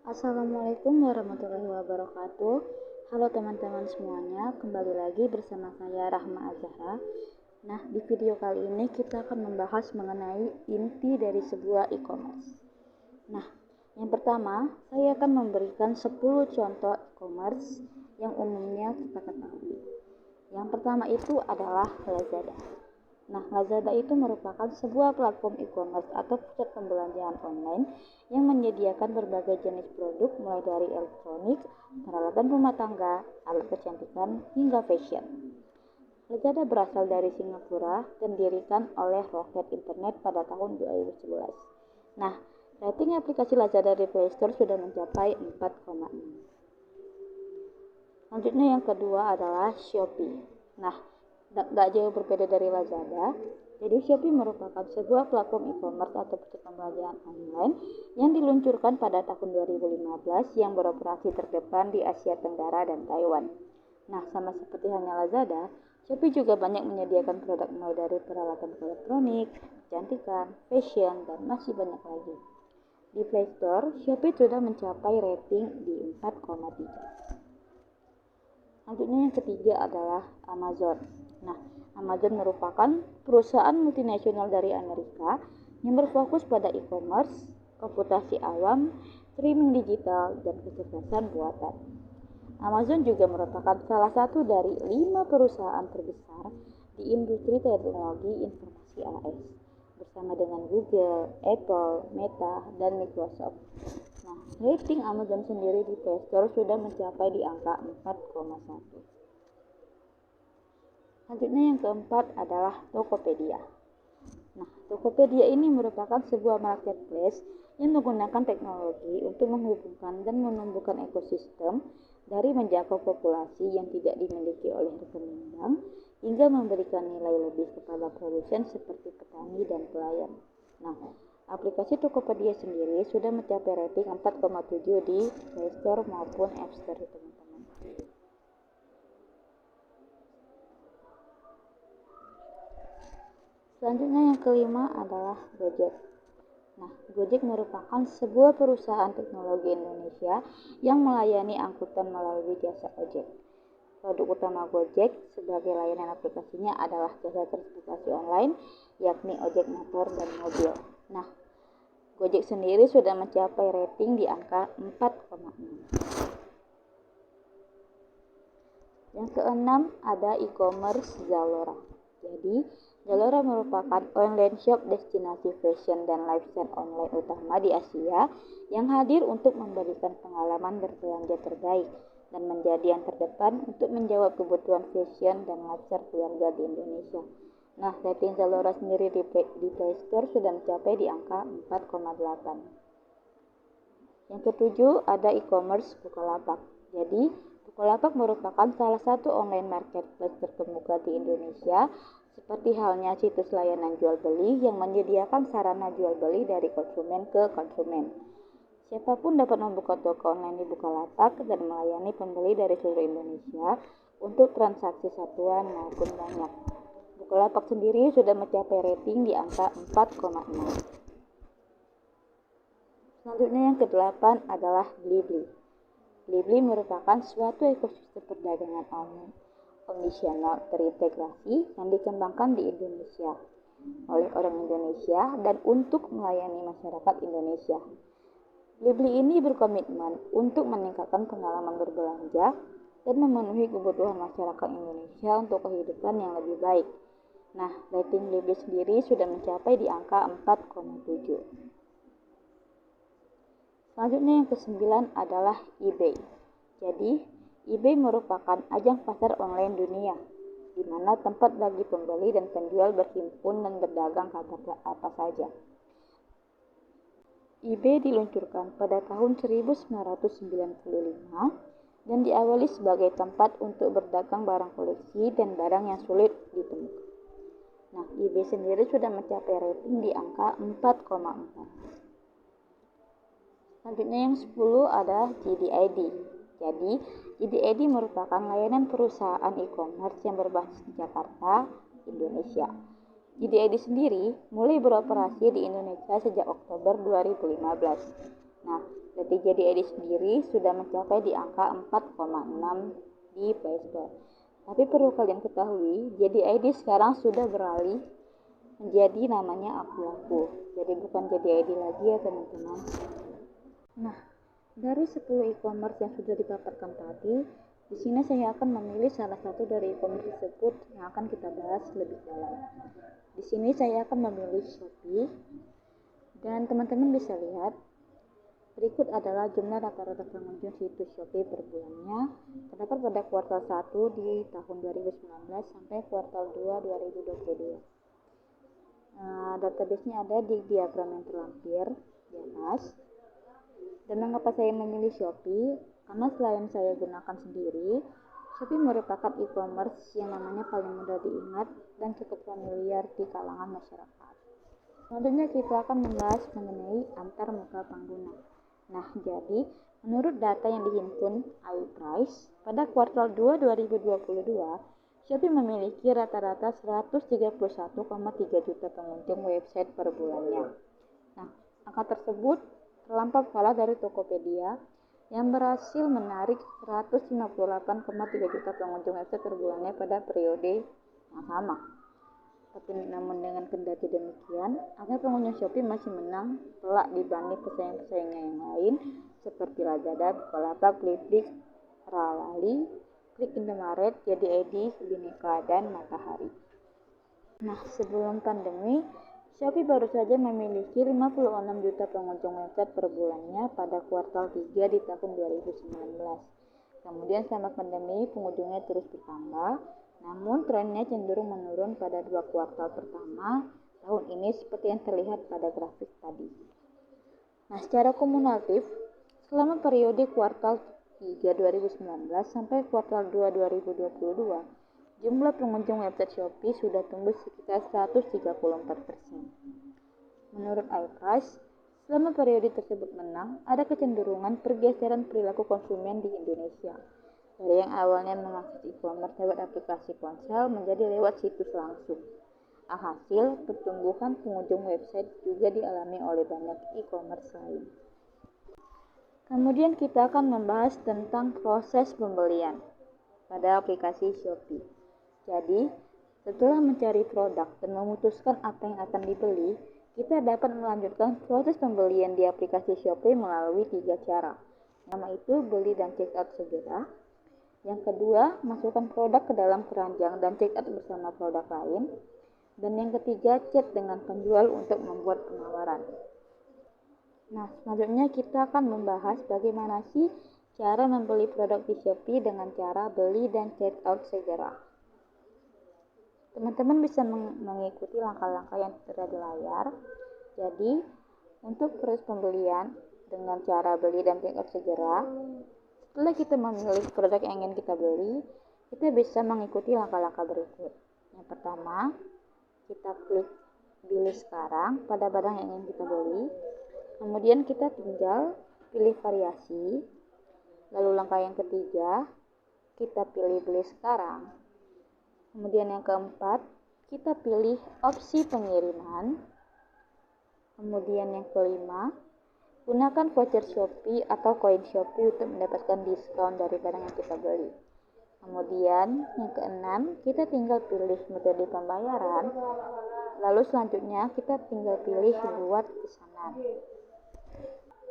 Assalamualaikum warahmatullahi wabarakatuh. Halo teman-teman semuanya, kembali lagi bersama saya Rahma Azhara. Nah, di video kali ini kita akan membahas mengenai inti dari sebuah e-commerce. Nah, yang pertama, saya akan memberikan 10 contoh e-commerce yang umumnya kita ketahui. Yang pertama itu adalah Lazada. Nah, Lazada itu merupakan sebuah platform e-commerce atau pusat pembelanjaan online yang menyediakan berbagai jenis produk mulai dari elektronik, peralatan rumah tangga, alat kecantikan, hingga fashion. Lazada berasal dari Singapura dan didirikan oleh Rocket Internet pada tahun 2011. Nah, rating aplikasi Lazada di Play Store sudah mencapai 4,6. Selanjutnya yang kedua adalah Shopee. Nah, tidak jauh berbeda dari Lazada. Jadi Shopee merupakan sebuah platform e-commerce atau pusat pembelanjaan online yang diluncurkan pada tahun 2015 yang beroperasi terdepan di Asia Tenggara dan Taiwan. Nah, sama seperti halnya Lazada, Shopee juga banyak menyediakan produk mulai dari peralatan elektronik, kecantikan, fashion, dan masih banyak lagi. Di Play Store, Shopee sudah mencapai rating di 4,3. Selanjutnya yang ketiga adalah Amazon. Nah, Amazon merupakan perusahaan multinasional dari Amerika yang berfokus pada e-commerce, komputasi awam, streaming digital, dan kecerdasan buatan. Amazon juga merupakan salah satu dari 5 perusahaan terbesar di industri teknologi informasi AS, bersama dengan Google, Apple, Meta, dan Microsoft. Nah, rating Amazon sendiri di Play Store sudah mencapai di angka 4,1. Selanjutnya yang keempat adalah Tokopedia. Nah, Tokopedia ini merupakan sebuah marketplace yang menggunakan teknologi untuk menghubungkan dan menumbuhkan ekosistem dari menjangkau populasi yang tidak dimiliki oleh rekening bank hingga memberikan nilai lebih kepada produsen seperti petani dan pelayan. Nah, aplikasi Tokopedia sendiri sudah mencapai rating 4,7 di Play Store maupun App Store, teman-teman. Selanjutnya yang kelima adalah Gojek. Nah, Gojek merupakan sebuah perusahaan teknologi Indonesia yang melayani angkutan melalui jasa ojek. Produk utama Gojek sebagai layanan aplikasinya adalah jasa transportasi online, yakni ojek motor dan mobil. Nah, Gojek sendiri sudah mencapai rating di angka 4,6. Yang keenam ada e-commerce Zalora. Jadi, Zalora merupakan online shop destinasi fashion dan lifestyle online utama di Asia yang hadir untuk memberikan pengalaman berbelanja terbaik dan menjadi yang terdepan untuk menjawab kebutuhan fashion dan lifestyle keluarga di Indonesia. Nah, rating Zalora sendiri di Play Store sudah mencapai di angka 4,8. Yang ketujuh ada e-commerce Bukalapak. Jadi, Bukalapak merupakan salah satu online marketplace terkemuka di Indonesia, seperti halnya situs layanan jual beli yang menyediakan sarana jual beli dari konsumen ke konsumen. Siapapun dapat membuka toko online di Bukalapak dan melayani pembeli dari seluruh Indonesia untuk transaksi satuan maupun banyak. Bukalapak sendiri sudah mencapai rating di angka 4,6. Selanjutnya yang ke-8 adalah Blibli. Blibli merupakan suatu ekosistem perdagangan online omnichannel terintegrasi yang dikembangkan di Indonesia oleh orang Indonesia dan untuk melayani masyarakat Indonesia. Blibli ini berkomitmen untuk meningkatkan pengalaman berbelanja dan memenuhi kebutuhan masyarakat Indonesia untuk kehidupan yang lebih baik. Nah, rating Blibli sendiri sudah mencapai di angka 4,7. Selanjutnya yang ke-9 adalah eBay. Jadi, eBay merupakan ajang pasar online dunia, di mana tempat bagi pembeli dan penjual berhimpun dan berdagang apa saja. eBay diluncurkan pada tahun 1995 dan diawali sebagai tempat untuk berdagang barang koleksi dan barang yang sulit ditemukan. Nah, eBay sendiri sudah mencapai rating di angka 4,4. Selanjutnya yang 10 ada JD.ID. Jadi, JD.ID merupakan layanan perusahaan e-commerce yang berbasis di Jakarta, Indonesia. JD.ID sendiri mulai beroperasi di Indonesia sejak Oktober 2015. Nah, Berarti JD ID sendiri sudah mencapai di angka 4,6 di Play Store. Tapi perlu kalian ketahui, JD ID sekarang sudah beralih menjadi namanya Aku. Jadi bukan JD ID lagi ya teman-teman. Nah, dari 10 e-commerce yang sudah dipaparkan tadi, di sini saya akan memilih salah satu dari e-commerce tersebut yang akan kita bahas lebih dalam. Di sini saya akan memilih Shopee, dan teman-teman bisa lihat berikut adalah jumlah rata-rata pengunjung situs Shopee per bulannya terdapat pada kuartal 1 di tahun 2019 sampai kuartal 2 2022. Database-nya ada di diagram yang terlampir di atas. Dan mengapa saya memilih Shopee? Karena selain saya gunakan sendiri, Shopee merupakan e-commerce yang namanya paling mudah diingat dan cukup familiar di kalangan masyarakat. Selanjutnya kita akan membahas mengenai antar muka pengguna. Nah, jadi menurut data yang dihimpun iPrice, pada kuartal 2 2022, Shopee memiliki rata-rata 131,3 juta pengunjung website per bulannya. Nah, angka tersebut terlampau kalah dari Tokopedia yang berhasil menarik 158,3 juta pengunjung website per bulannya pada periode yang sama. Tapi namun dengan kendati demikian, angka pengunjung Shopee masih menang telak dibanding pesaing-pesaingnya yang lain seperti Lazada, Bukalapak, Flipboard, Ralali, Klik Indomaret, JD ID, Bineka, dan Matahari. Nah, sebelum pandemi, Shopee baru saja memiliki 56 juta pengunjung website per bulannya pada kuartal 3 di tahun 2019. Kemudian selama pandemi, pengunjungnya terus bertambah, namun trennya cenderung menurun pada 2 kuartal pertama tahun ini seperti yang terlihat pada grafik tadi. Nah, secara kumulatif, selama periode kuartal 3 2019 sampai kuartal 2 2022, jumlah pengunjung website Shopee sudah tumbuh sekitar 134%. Menurut iPrice, selama periode tersebut menang, ada kecenderungan pergeseran perilaku konsumen di Indonesia. Dari yang awalnya mengakses e-commerce lewat aplikasi ponsel menjadi lewat situs langsung. Alhasil, pertumbuhan pengunjung website juga dialami oleh banyak e-commerce lain. Kemudian kita akan membahas tentang proses pembelian pada aplikasi Shopee. Jadi, setelah mencari produk dan memutuskan apa yang akan dibeli, kita dapat melanjutkan proses pembelian di aplikasi Shopee melalui 3 cara. Nama itu beli dan check out segera. Yang kedua, masukkan produk ke dalam keranjang dan check out bersama produk lain. Dan yang ketiga, chat dengan penjual untuk membuat penawaran. Nah, selanjutnya kita akan membahas bagaimana sih cara membeli produk di Shopee dengan cara beli dan check out segera. Teman-teman bisa mengikuti langkah-langkah yang tertera di layar. Jadi, untuk proses pembelian dengan cara beli dan check out segera, setelah kita memilih produk yang ingin kita beli, kita bisa mengikuti langkah-langkah berikut. Yang pertama, kita klik pilih sekarang pada barang yang ingin kita beli. Kemudian kita tinggal pilih variasi. Lalu langkah yang ketiga, kita pilih beli sekarang. Kemudian yang keempat, kita pilih opsi pengiriman. Kemudian yang kelima, gunakan voucher Shopee atau koin Shopee untuk mendapatkan diskon dari barang yang kita beli. Kemudian yang keenam, kita tinggal pilih metode pembayaran. Lalu selanjutnya kita tinggal pilih buat pesanan.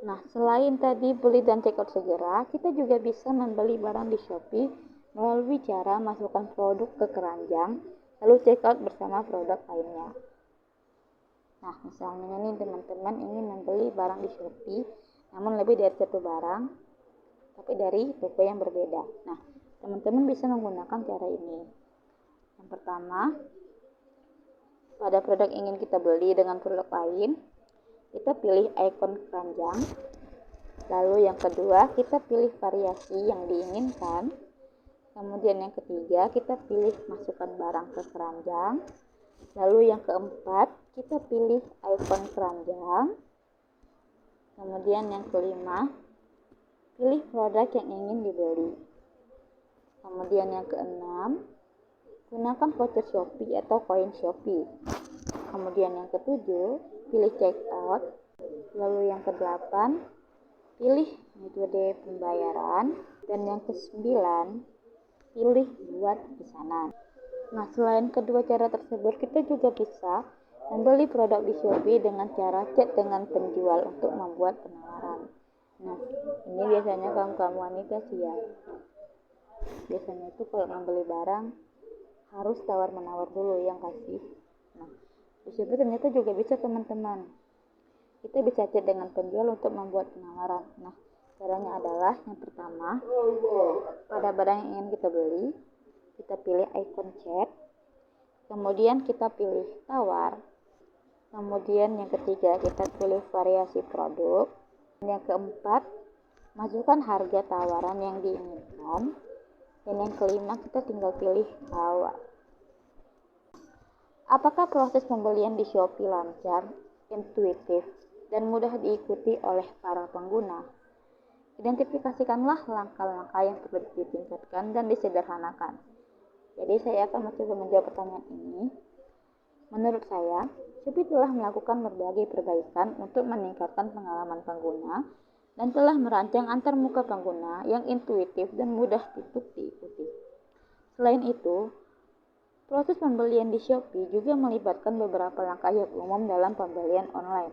Nah, selain tadi beli dan check out segera, kita juga bisa membeli barang di Shopee melalui cara masukkan produk ke keranjang, lalu check out bersama produk lainnya. Nah, misalnya nih teman-teman ingin membeli barang di Shopee, namun lebih dari satu barang, tapi dari toko yang berbeda. Nah, teman-teman bisa menggunakan cara ini. Yang pertama, pada produk yang ingin kita beli dengan produk lain, kita pilih ikon keranjang. Lalu yang kedua, kita pilih variasi yang diinginkan. Kemudian yang ketiga, kita pilih masukkan barang ke keranjang. Lalu yang keempat, kita pilih ikon keranjang. Kemudian yang kelima, pilih produk yang ingin dibeli. Kemudian yang keenam, gunakan voucher Shopee atau koin Shopee. Kemudian yang ketujuh, pilih check out. Lalu yang kedelapan, pilih metode pembayaran, dan yang kesembilan, pilih buat pesanan. Nah, selain kedua cara tersebut, kita juga bisa membeli produk di Shopee dengan cara chat dengan penjual untuk membuat penawaran. Nah, ini biasanya kaum wanita sih ya. Biasanya itu kalau membeli barang harus tawar-menawar dulu yang kasih. Nah, di Shopee ternyata juga bisa teman-teman. Kita bisa chat dengan penjual untuk membuat penawaran. Nah, caranya adalah yang pertama, pada barang yang ingin kita beli, kita pilih icon chat, kemudian kita pilih tawar, kemudian yang ketiga kita pilih variasi produk, yang keempat masukkan harga tawaran yang diinginkan, dan yang kelima kita tinggal pilih tawar. Apakah proses pembelian di Shopee lancar, intuitif, dan mudah diikuti oleh para pengguna? Identifikasikanlah langkah-langkah yang perlu ditingkatkan dan disederhanakan. Jadi saya akan mencoba menjawab pertanyaan ini. Menurut saya, Shopee telah melakukan berbagai perbaikan untuk meningkatkan pengalaman pengguna dan telah merancang antarmuka pengguna yang intuitif dan mudah untuk diikuti. Selain itu, proses pembelian di Shopee juga melibatkan beberapa langkah yang umum dalam pembelian online,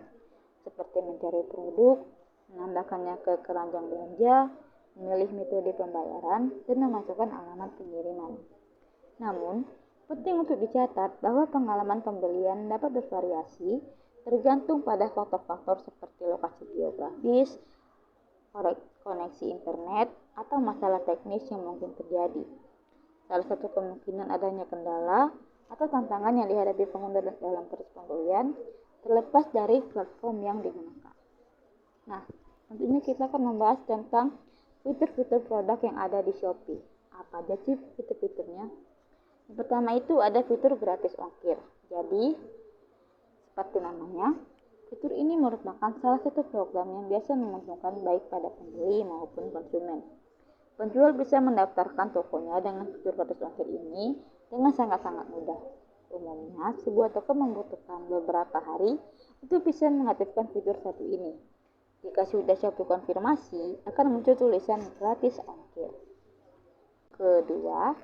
seperti mencari produk, menambahkannya ke keranjang belanja, memilih metode pembayaran, dan memasukkan alamat pengiriman. Namun, penting untuk dicatat bahwa pengalaman pembelian dapat bervariasi tergantung pada faktor-faktor seperti lokasi geografis, koneksi internet, atau masalah teknis yang mungkin terjadi. Salah satu kemungkinan adanya kendala atau tantangan yang dihadapi pengguna dalam proses pembelian terlepas dari platform yang digunakan. Nah, tentunya kita akan membahas tentang fitur-fitur produk yang ada di Shopee. Apa aja sih fitur-fiturnya? Yang pertama itu ada fitur gratis ongkir. Jadi, seperti namanya, fitur ini merupakan salah satu program yang biasa menguntungkan baik pada pembeli maupun konsumen. Penjual bisa mendaftarkan tokonya dengan fitur gratis ongkir ini dengan sangat-sangat mudah. Umumnya, sebuah toko membutuhkan beberapa hari untuk bisa mengaktifkan fitur satu ini. Jika sudah Shopee konfirmasi, akan muncul tulisan gratis ongkir. Kedua,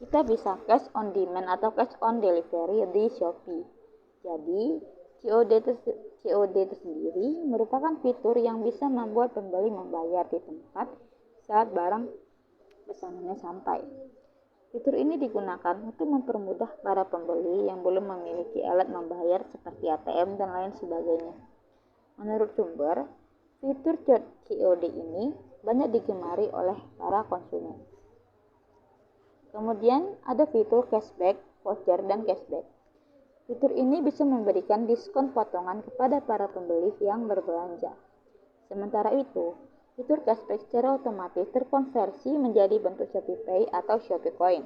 kita bisa cash on demand atau cash on delivery di Shopee. Jadi, COD tersendiri merupakan fitur yang bisa membuat pembeli membayar di tempat saat barang pesanannya sampai. Fitur ini digunakan untuk mempermudah para pembeli yang belum memiliki alat membayar seperti ATM dan lain sebagainya. Menurut sumber, fitur COD ini banyak digemari oleh para konsumen. Kemudian ada fitur cashback, voucher, dan cashback. Fitur ini bisa memberikan diskon potongan kepada para pembeli yang berbelanja. Sementara itu, fitur cashback secara otomatis terkonversi menjadi bentuk ShopeePay atau Shopee Coin.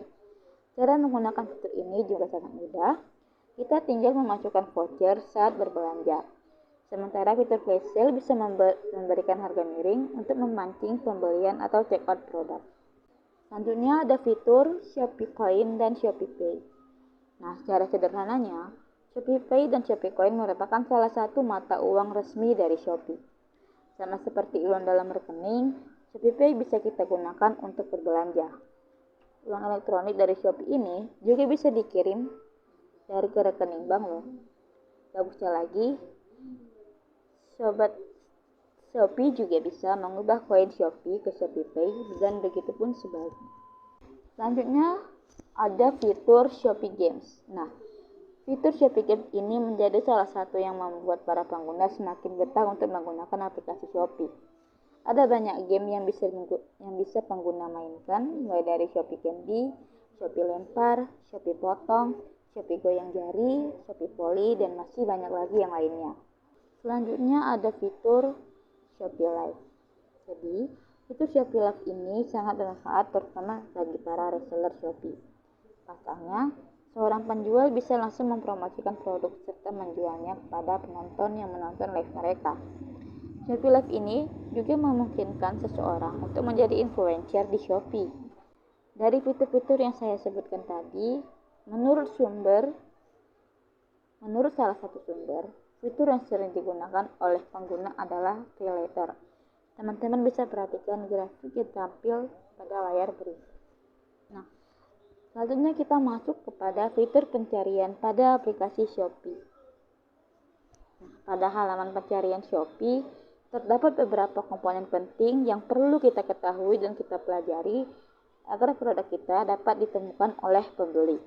Cara menggunakan fitur ini juga sangat mudah. Kita tinggal memasukkan voucher saat berbelanja. Sementara fitur flash sale bisa memberikan harga miring untuk memancing pembelian atau checkout produk. Selanjutnya ada fitur Shopee Coin dan Shopee Pay. Nah, secara sederhananya, Shopee Pay dan Shopee Coin merupakan salah satu mata uang resmi dari Shopee. Sama seperti uang dalam rekening, Shopee Pay bisa kita gunakan untuk berbelanja. Uang elektronik dari Shopee ini juga bisa dikirim dari ke rekening bank loh. Bagusnya lagi, Sobat Shopee juga bisa mengubah koin Shopee ke Shopee Pay dan begitu pun sebaliknya. Selanjutnya ada fitur Shopee Games. Nah, fitur Shopee Games ini menjadi salah satu yang membuat para pengguna semakin betah untuk menggunakan aplikasi Shopee. Ada banyak game yang bisa pengguna mainkan, mulai dari Shopee Candy, Shopee Lempar, Shopee Potong, Shopee Goyang Jari, Shopee Volley, dan masih banyak lagi yang lainnya. Selanjutnya ada fitur Shopee Live. Jadi, fitur Shopee Live ini sangat bermanfaat terutama bagi para reseller Shopee. Pasalnya, seorang penjual bisa langsung mempromosikan produk serta menjualnya kepada penonton yang menonton live mereka. Shopee Live ini juga memungkinkan seseorang untuk menjadi influencer di Shopee. Dari fitur-fitur yang saya sebutkan tadi, menurut salah satu sumber, fitur yang sering digunakan oleh pengguna adalah pay later. Teman-teman bisa perhatikan grafik yang tampil pada layar berikut. Nah, selanjutnya kita masuk kepada fitur pencarian pada aplikasi Shopee. Nah, pada halaman pencarian Shopee, terdapat beberapa komponen penting yang perlu kita ketahui dan kita pelajari agar produk kita dapat ditemukan oleh pembeli.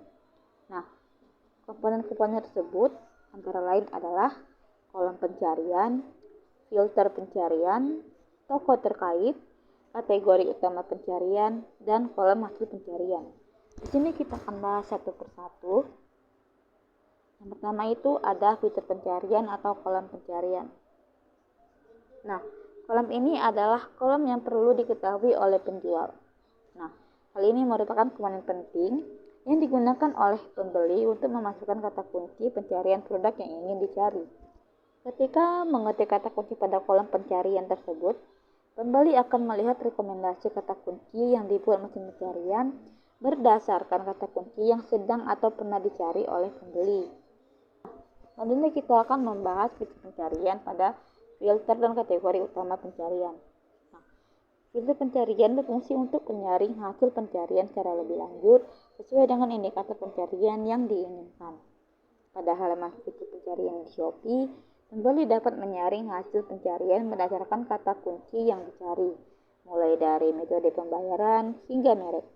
Nah, komponen-komponen tersebut antara lain adalah kolom pencarian, filter pencarian, toko terkait, kategori utama pencarian, dan kolom hasil pencarian. Di sini kita akan bahas satu persatu. Yang pertama itu ada fitur pencarian atau kolom pencarian. Nah, kolom ini adalah kolom yang perlu diketahui oleh penjual. Nah, hal ini merupakan komponen penting yang digunakan oleh pembeli untuk memasukkan kata kunci pencarian produk yang ingin dicari. Ketika mengetik kata kunci pada kolom pencarian tersebut, pembeli akan melihat rekomendasi kata kunci yang dibuat mesin pencarian berdasarkan kata kunci yang sedang atau pernah dicari oleh pembeli. Selanjutnya kita akan membahas fitur pencarian pada filter dan kategori utama pencarian. Filter pencarian berfungsi untuk menyaring hasil pencarian secara lebih lanjut sesuai dengan indikator pencarian yang diinginkan. Pada halaman fitur pencarian di Shopee, pembeli dapat menyaring hasil pencarian berdasarkan kata kunci yang dicari, mulai dari metode pembayaran hingga merek.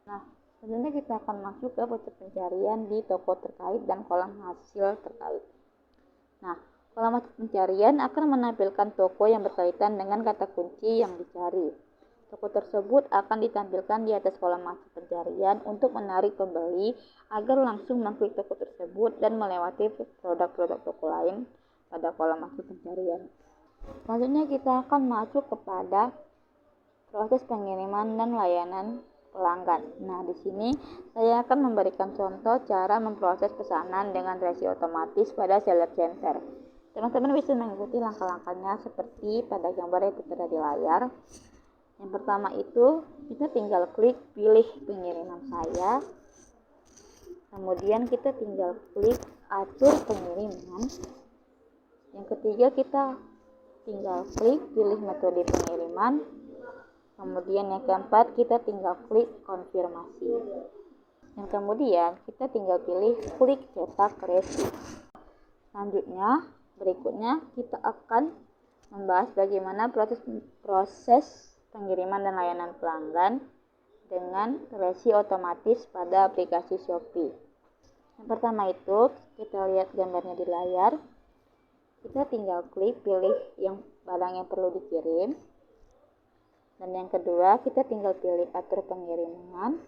Nah, selanjutnya kita akan masuk ke fitur pencarian di toko terkait dan kolom hasil terkait. Nah, kolom hasil pencarian akan menampilkan toko yang berkaitan dengan kata kunci yang dicari. Toko tersebut akan ditampilkan di atas kolom hasil pencarian untuk menarik pembeli agar langsung mengklik toko tersebut dan melewati produk-produk toko lain pada kolom hasil pencarian. Selanjutnya kita akan masuk kepada proses pengiriman dan layanan pelanggan. Nah, di sini saya akan memberikan contoh cara memproses pesanan dengan resi otomatis pada seller center. Teman-teman bisa mengikuti langkah-langkahnya seperti pada gambar yang tertera di layar. Yang pertama itu, kita tinggal klik pilih pengiriman saya. Kemudian kita tinggal klik atur pengiriman. Yang ketiga, kita tinggal klik pilih metode pengiriman. Kemudian yang keempat, kita tinggal klik konfirmasi. Dan kemudian kita tinggal pilih klik cetak resi. Berikutnya kita akan membahas bagaimana proses pengiriman dan layanan pelanggan dengan resi otomatis pada aplikasi Shopee. Yang pertama itu, kita lihat gambarnya di layar. Kita tinggal klik pilih yang barang yang perlu dikirim. Dan yang kedua, kita tinggal pilih atur pengiriman.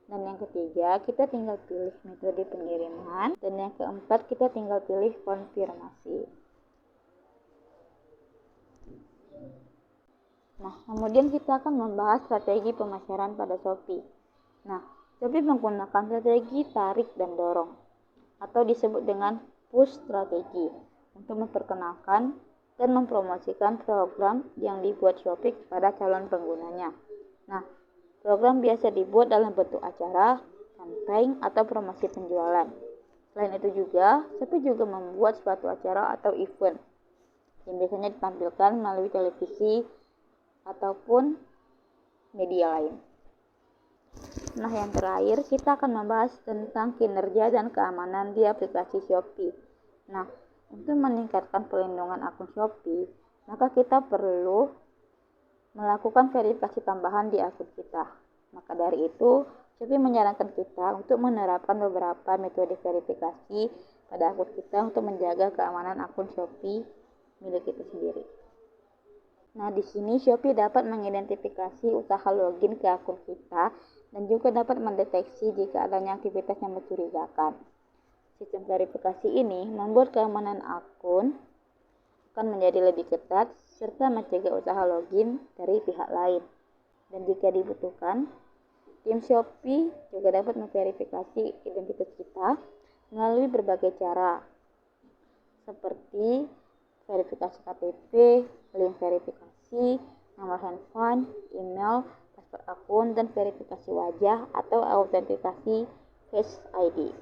Dan yang ketiga, kita tinggal pilih metode pengiriman. Dan yang keempat, kita tinggal pilih konfirmasi. Nah, kemudian kita akan membahas strategi pemasaran pada Shopee. Nah, Shopee menggunakan strategi tarik dan dorong, atau disebut dengan push strategi, untuk memperkenalkan dan mempromosikan program yang dibuat Shopee kepada calon penggunanya. Nah, program biasa dibuat dalam bentuk acara, campaign, atau promosi penjualan. Selain itu juga, Shopee juga membuat suatu acara atau event yang biasanya ditampilkan melalui televisi ataupun media lain. Nah, yang terakhir kita akan membahas tentang kinerja dan keamanan di aplikasi Shopee. Nah, untuk meningkatkan perlindungan akun Shopee, maka kita perlu melakukan verifikasi tambahan di akun kita. Maka dari itu, Shopee menyarankan kita untuk menerapkan beberapa metode verifikasi pada akun kita untuk menjaga keamanan akun Shopee milik kita sendiri. Nah, di sini Shopee dapat mengidentifikasi usaha login ke akun kita dan juga dapat mendeteksi jika adanya aktivitas yang mencurigakan. Sistem verifikasi ini membuat keamanan akun akan menjadi lebih ketat serta mencegah usaha login dari pihak lain. Dan jika dibutuhkan, tim Shopee juga dapat memverifikasi identitas kita melalui berbagai cara, seperti verifikasi KTP, link verifikasi, nomor handphone, email, password akun, dan verifikasi wajah atau autentikasi Face ID.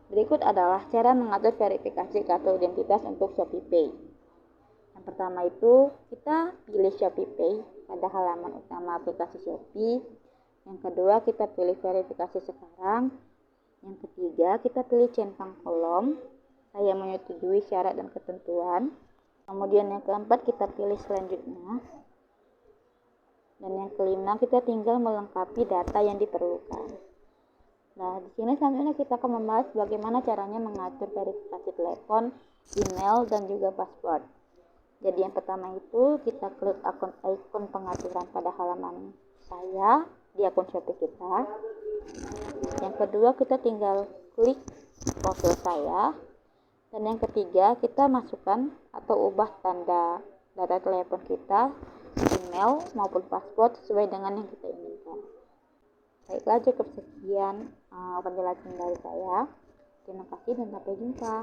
Berikut adalah cara mengatur verifikasi kartu identitas untuk Shopee Pay. Yang Yang pertama itu kita pilih Shopee Pay pada halaman utama aplikasi Shopee. Yang kedua kita pilih verifikasi sekarang. Yang ketiga kita pilih centang kolom saya menyetujui syarat dan ketentuan. Kemudian yang keempat kita pilih selanjutnya. Dan yang kelima kita tinggal melengkapi data yang diperlukan. Nah, di sini selanjutnya kita akan membahas bagaimana caranya mengatur verifikasi telepon, email, dan juga password. Jadi yang pertama itu kita klik ikon pengaturan pada halaman saya di akun Shopee kita. Yang kedua kita tinggal klik profil saya. Dan yang ketiga kita masukkan atau ubah tanda data telepon kita, email maupun password sesuai dengan yang kita inginkan. Baiklah, cukup sekian penjelasan dari saya. Terima kasih dan sampai jumpa.